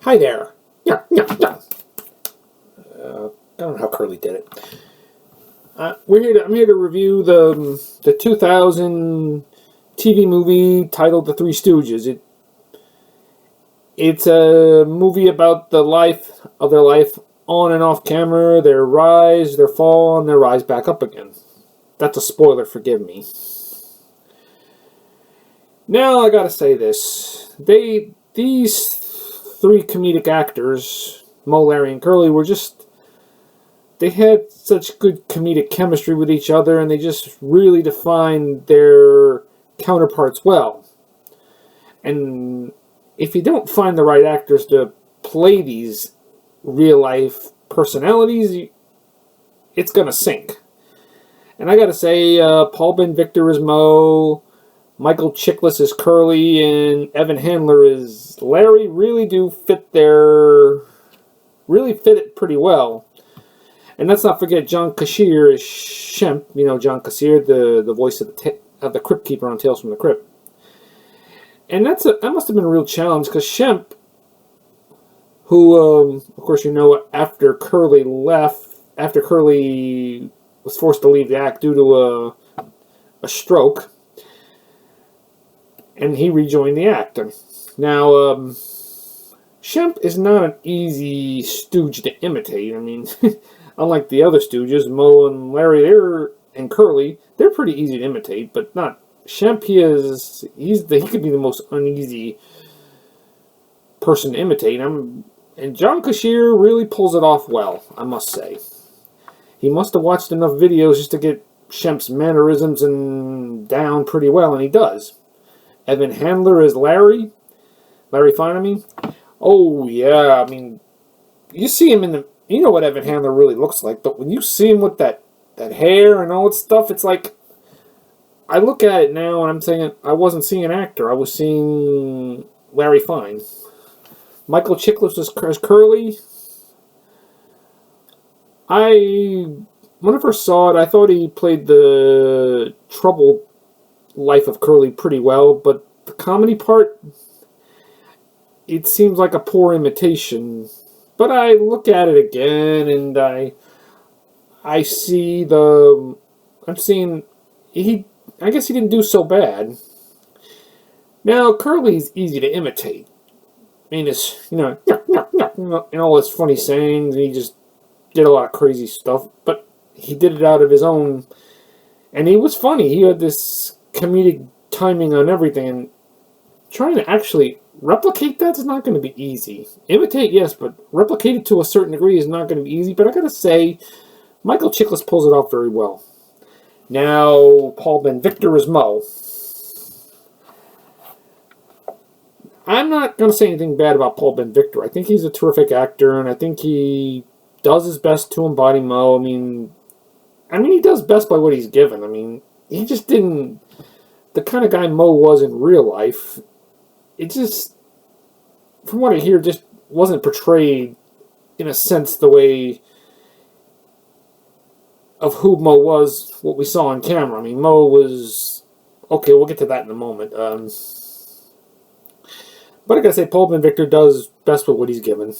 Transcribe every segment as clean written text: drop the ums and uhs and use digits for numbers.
Hi there. Yeah, yeah, yeah. I don't know how Curly did it. I'm here to review the 2000 TV movie titled The Three Stooges. It's a movie about the life of their life on and off camera, their rise, their fall, and their rise back up again. That's a spoiler, forgive me. Now I gotta say this. These three comedic actors, Mo, Larry, and Curly, they had such good comedic chemistry with each other, and they just really defined their counterparts well. And if you don't find the right actors to play these real life personalities, it's gonna sink. And I gotta say, Paul Ben Victor is Mo, Michael Chiklis is Curly, and Evan Handler is Larry. Really fit it pretty well. And let's not forget John Kassir is Shemp. You know John Kassir, the voice of the Crypt Keeper on Tales from the Crypt. And that must have been a real challenge because Shemp, who of course after Curly was forced to leave the act due to a stroke, and he rejoined the act. Now, Shemp is not an easy stooge to imitate. I mean, unlike the other Stooges, Mo and Larry, and Curly, they're pretty easy to imitate, but not Shemp. He could be the most uneasy person to imitate. And John Kassir really pulls it off well, I must say. He must have watched enough videos just to get Shemp's mannerisms down pretty well, and he does. Evan Handler is Larry Fine, I mean. Oh, yeah, I mean, you see him you know what Evan Handler really looks like, but when you see him with that hair and all that stuff, it's like, I look at it now and I'm saying, I wasn't seeing an actor, I was seeing Larry Fine. Michael Chiklis is Curly. When I first saw it, I thought he played the troubled life of Curly pretty well, but the comedy part, it seems like a poor imitation. But I look at it again, and I guess he didn't do so bad. Now, Curly's easy to imitate. I mean, it's, and all his funny sayings, and he just did a lot of crazy stuff, but he did it out of his own, and he was funny. He had this comedic timing on everything, and trying to actually replicate that's not going to be easy. Imitate, yes, but replicate it to a certain degree is not going to be easy. But I gotta say, Michael Chiklis pulls it off very well. Now, Paul Ben Victor is Mo. I'm not going to say anything bad about Paul Ben Victor. I think he's a terrific actor, and I think he does his best to embody Mo. I mean, he does best by what he's given. I mean, he just didn't... The kind of guy Mo was in real life, it just, from what I hear, just wasn't portrayed in a sense the way of who Mo was, what we saw on camera. I mean, Mo was... Okay, we'll get to that in a moment. But I gotta say, Paul Ben Victor does best with what he's given.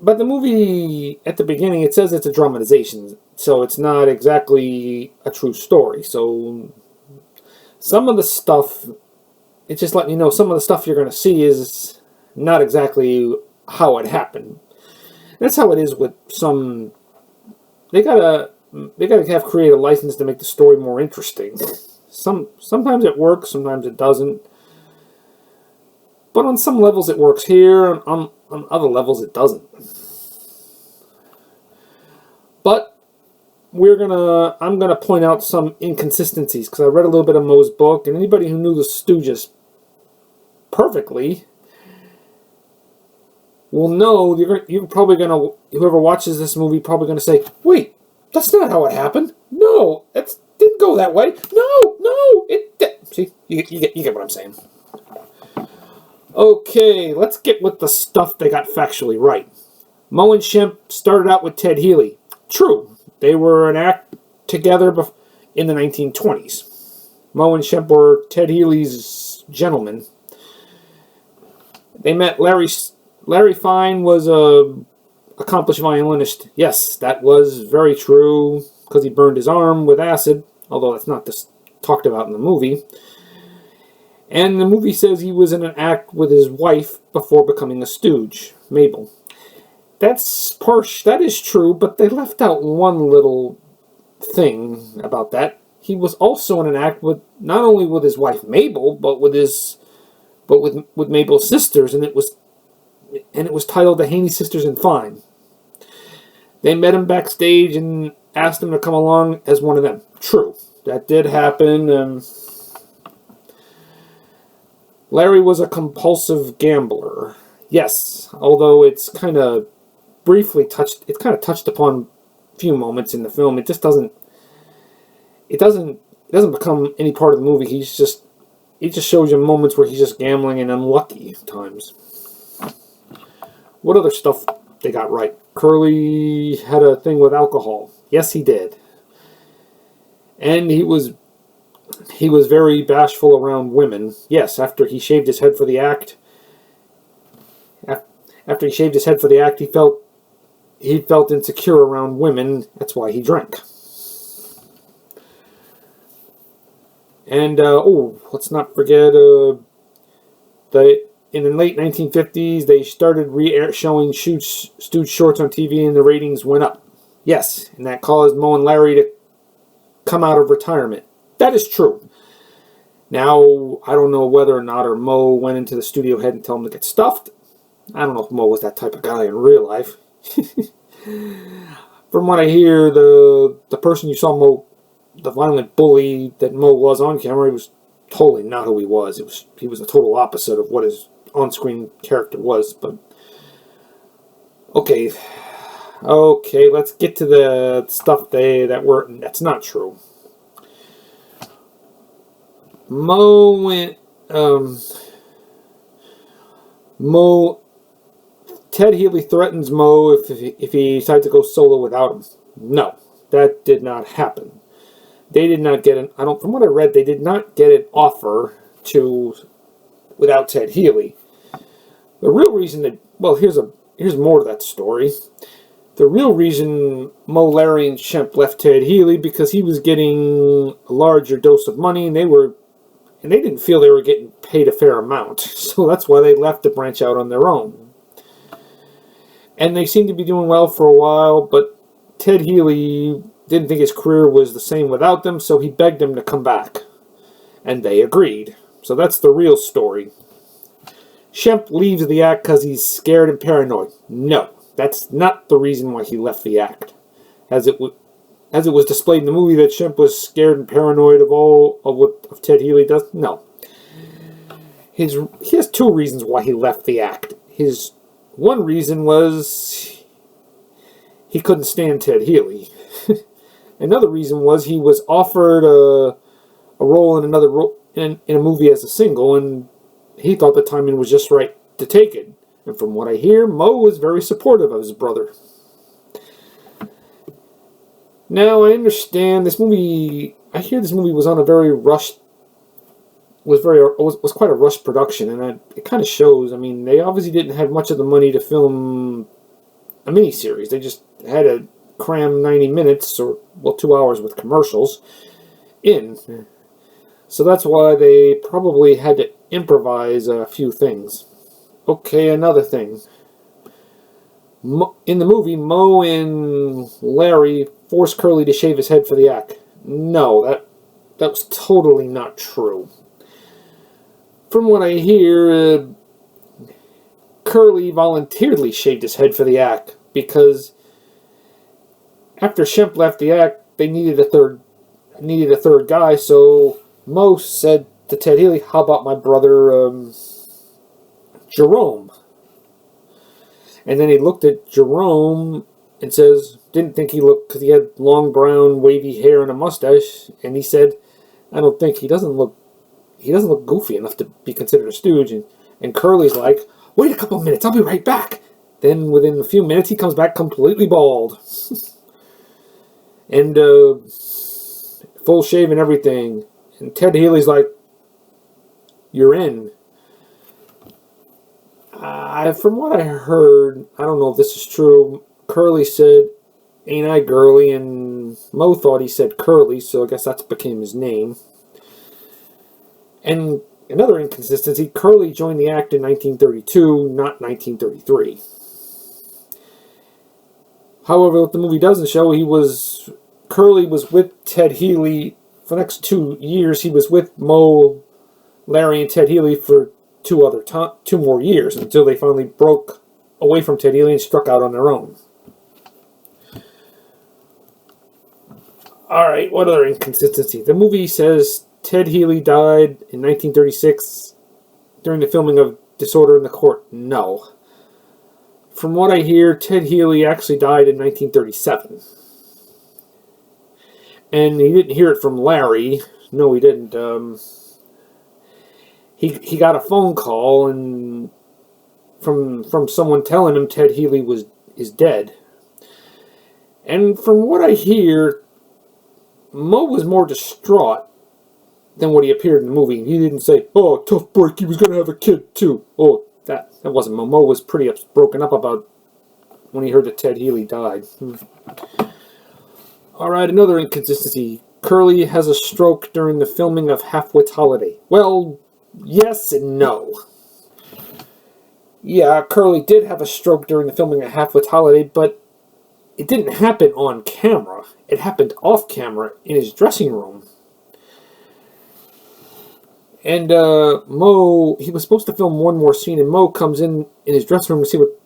But the movie, at the beginning, it says it's a dramatization, so it's not exactly a true story. So some of the stuff, it's just letting you know some of the stuff you're going to see is not exactly how it happened. That's how it is with some... They gotta have creative license to make the story more interesting. Sometimes it works, sometimes it doesn't. But on some levels it works here, and on other levels it doesn't. But I'm gonna point out some inconsistencies because I read a little bit of Mo's book, and anybody who knew the Stooges perfectly will know you're probably gonna, whoever watches this movie probably gonna say, "Wait, that's not how it happened. No, it didn't go that way. No, it did." See, you get what I'm saying. Okay, let's get with the stuff they got factually right. Mo and Shemp started out with Ted Healy. True, they were an act together in the 1920s. Mo and Shemp were Ted Healy's gentlemen. They met Larry Fine was a accomplished violinist. Yes, that was very true, because he burned his arm with acid, although that's not talked about in the movie. And the movie says he was in an act with his wife before becoming a stooge, Mabel. That is true, but they left out one little thing about that. He was also in an act with not only with his wife Mabel, but with Mabel's sisters, and it was titled The Haney Sisters and Fine. They met him backstage and asked him to come along as one of them. True, that did happen. Larry was a compulsive gambler. Yes, although it's kind of touched upon a few moments in the film. It doesn't become any part of the movie. He just shows you moments where he's just gambling and unlucky times. What other stuff they got right? Curly had a thing with alcohol. Yes, he did. And he was very bashful around women. Yes, after he shaved his head for the act. He felt insecure around women. That's why he drank. And let's not forget in the late 1950s they started showing Stooge shorts on TV, and the ratings went up. Yes, and that caused Moe and Larry to come out of retirement. That is true. Now, I don't know whether or not Moe went into the studio head and told him to get stuffed. I don't know if Moe was that type of guy in real life. From what I hear, the person you saw Moe, the violent bully that Moe was on camera, he was totally not who he was. He was the total opposite of what his on-screen character was. But okay, let's get to the stuff that's not true. Ted Healy threatens Moe if he decides to go solo without him. No, that did not happen. They did not get from what I read, they did not get an offer without Ted Healy. The real reason here's more to that story. The real reason Moe, Larry, and Shemp left Ted Healy because he was getting a larger dose of money, and they didn't feel they were getting paid a fair amount. So that's why they left to branch out on their own. And they seemed to be doing well for a while, but Ted Healy didn't think his career was the same without them, so he begged them to come back. And they agreed. So that's the real story. Shemp leaves the act because he's scared and paranoid. No, that's not the reason why he left the act. As it was displayed in the movie that Shemp was scared and paranoid of what Ted Healy does. No. He has two reasons why he left the act. His one reason was he couldn't stand Ted Healy. Another reason was he was offered a role in a movie as a single, and he thought the timing was just right to take it. And from what I hear, Moe was very supportive of his brother. Now, I understand this movie. I hear this movie was on a very rushed. Was quite a rushed production, and it kind of shows. I mean, they obviously didn't have much of the money to film a miniseries. They just had to cram 90 minutes, 2 hours with commercials, in. So that's why they probably had to improvise a few things. Okay, another thing. In the movie, Moe and Larry forced Curly to shave his head for the act. No, that was totally not true. From what I hear, Curly voluntarily shaved his head for the act because after Shemp left the act, they needed a third guy. So Moe said to Ted Healy, "How about my brother Jerome?" And then he looked at Jerome and didn't think he looked, because he had long brown wavy hair and a mustache, and he said, "I don't think he doesn't look goofy enough to be considered a stooge." And Curly's like, "Wait a couple minutes, I'll be right back." Then within a few minutes, he comes back completely bald. And full shave and everything. And Ted Healy's like, you're in. From what I heard, I don't know if this is true, Curly said, "Ain't I girly?" And Mo thought he said Curly, so I guess that became his name. And another inconsistency, Curly joined the act in 1932, not 1933. However, what the movie doesn't show, Curly was with Ted Healy for the next 2 years. He was with Mo, Larry, and Ted Healy for 2 more years until they finally broke away from Ted Healy and struck out on their own. Alright, what other inconsistency? The movie says Ted Healy died in 1936 during the filming of Disorder in the Court. No. From what I hear, Ted Healy actually died in 1937. And he didn't hear it from Larry. No, he didn't. He got a phone call and from someone telling him Ted Healy is dead. And from what I hear, Mo was more distraught than what he appeared in the movie. He didn't say, "Oh, tough break, he was going to have a kid too." Oh, that wasn't Mo. Mo was pretty broken up about when he heard that Ted Healy died. Alright, another inconsistency. Curly has a stroke during the filming of Half-Wit's Holiday. Well, yes and no. Yeah, Curly did have a stroke during the filming of Half-Wit's Holiday, but it didn't happen on camera. It happened off camera in his dressing room. And Mo, he was supposed to film one more scene, and Mo comes in his dressing room to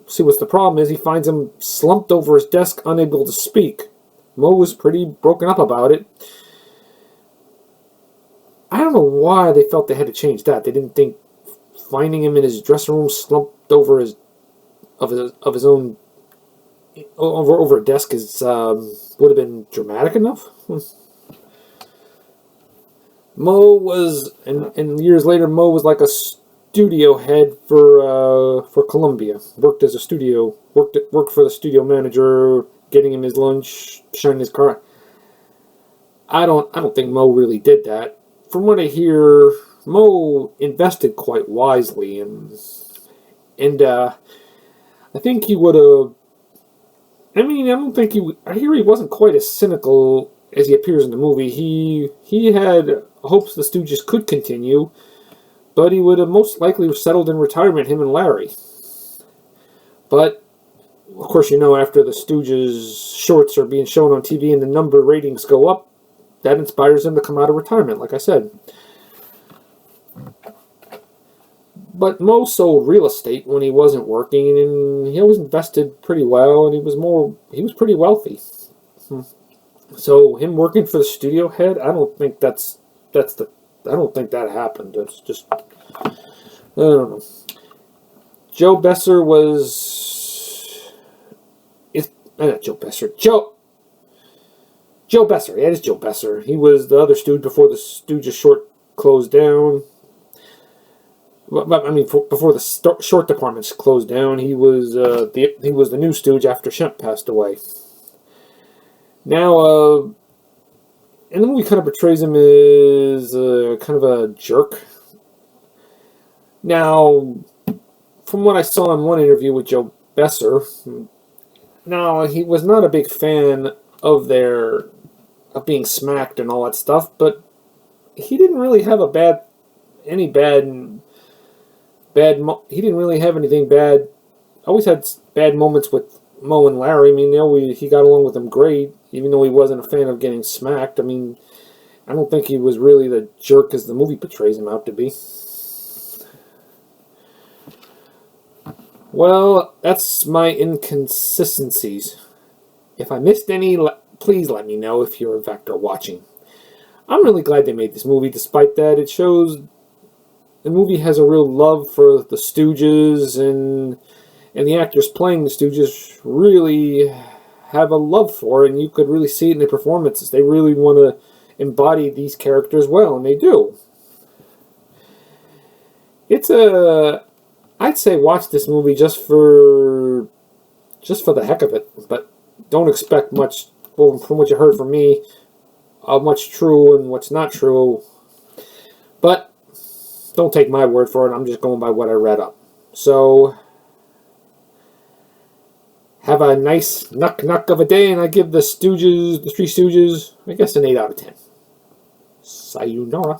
see what's the problem is. He finds him slumped over his desk, unable to speak. Mo was pretty broken up about it. I don't know why they felt they had to change that. They didn't think finding him in his dressing room slumped over his own over a desk would have been dramatic enough. Mo was, and years later, Mo was like a studio head for Columbia. Worked for the studio manager, getting him his lunch, shining his car. I don't think Mo really did that. From what I hear, Mo invested quite wisely, and I think he would have. I mean, I don't think I hear he wasn't quite as cynical as he appears in the movie. He had hopes the Stooges could continue, but he would have most likely settled in retirement, him and Larry. But, of course, after the Stooges shorts are being shown on TV and the number ratings go up, that inspires him to come out of retirement, like I said. But Mo sold real estate when he wasn't working, and he always invested pretty well, and he was pretty wealthy. So him working for the studio head, I don't think I don't think that happened. It's just, I don't know. Joe Besser not Joe Besser. Joe Besser. Yeah, it is Joe Besser. He was the other Stooge before the Stooges short closed down. I mean, before the short departments closed down, he was the new Stooge after Shemp passed away. Now, and the movie kind of portrays him as kind of a jerk. Now, from what I saw in one interview with Joe Besser, now he was not a big fan of being smacked and all that stuff, but he didn't really have he didn't really have anything bad. Always had bad moments with Mo and Larry. I mean, he got along with them great, even though he wasn't a fan of getting smacked. I mean, I don't think he was really the jerk as the movie portrays him out to be. Well, that's my inconsistencies. If I missed any, please let me know if you're in fact are watching. I'm really glad they made this movie, despite that. It shows the movie has a real love for the Stooges, and the actors playing the Stooges really have a love for it, and you could really see it in their performances. They really want to embody these characters well, and they do. I'd say watch this movie just for the heck of it, but don't expect much from what you heard from me, much true and what's not true. But don't take my word for it. I'm just going by what I read up. So, have a nice knuck of a day, and I give the Three Stooges, I guess an 8 out of 10. Sayonara.